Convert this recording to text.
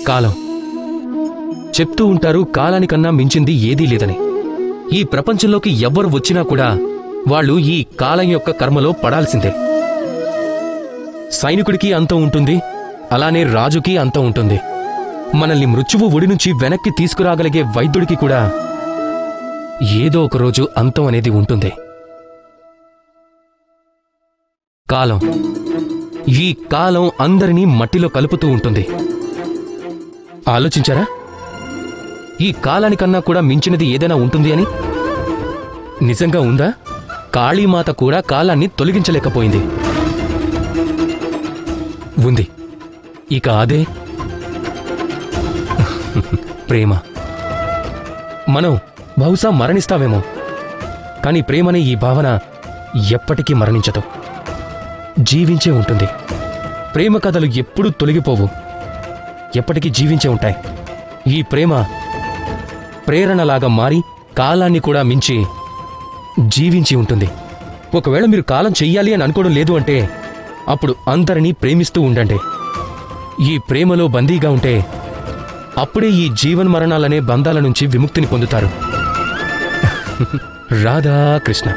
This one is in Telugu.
కాలం. చెప్తూ ఉంటారు కాలానికన్నా మించింది ఏదీ లేదని. ఈ ప్రపంచంలోకి ఎవ్వరు వచ్చినా కూడా వాళ్ళు ఈ కాలం యొక్క కర్మలో పడాల్సిందే. సైనికుడికి అంతం ఉంటుంది, అలానే రాజుకి అంతం ఉంటుంది. మనల్ని మృత్యువు ఒడి నుంచి వెనక్కి తీసుకురాగలిగే వైద్యుడికి కూడా ఏదో ఒకరోజు అంతం అనేది ఉంటుంది. కాలం, ఈ కాలం అందరినీ మట్టిలో కలుపుతూ ఉంటుంది. ఆలోచించారా? ఈ కాలానికన్నా కూడా మించినది ఏదైనా ఉంటుంది అని? నిజంగా ఉందా? కాళీమాత కూడా కాలాన్ని తొలగించలేకపోయింది. ఉంది. ఇక అదే ప్రేమ. మనం బహుశా మరణిస్తావేమో, కాని ప్రేమనే ఈ భావన ఎప్పటికీ మరణించదు, జీవించే ఉంటుంది. ప్రేమ కథలు ఎప్పుడూ తొలగిపోవు, ఎప్పటికీ జీవించే ఉంటాయి. ఈ ప్రేమ ప్రేరణలాగా మారి కాలాన్ని కూడా మించి జీవించి ఉంటుంది. ఒకవేళ మీరు కాలం చెయ్యాలి అని అనుకోవడం లేదు అంటే అప్పుడు అందరినీ ప్రేమిస్తూ ఉండండి. ఈ ప్రేమలో బందీగా ఉంటే అప్పుడే ఈ జీవన్మరణాలనే బంధాల నుంచి విముక్తిని పొందుతారు. రాధాకృష్ణ.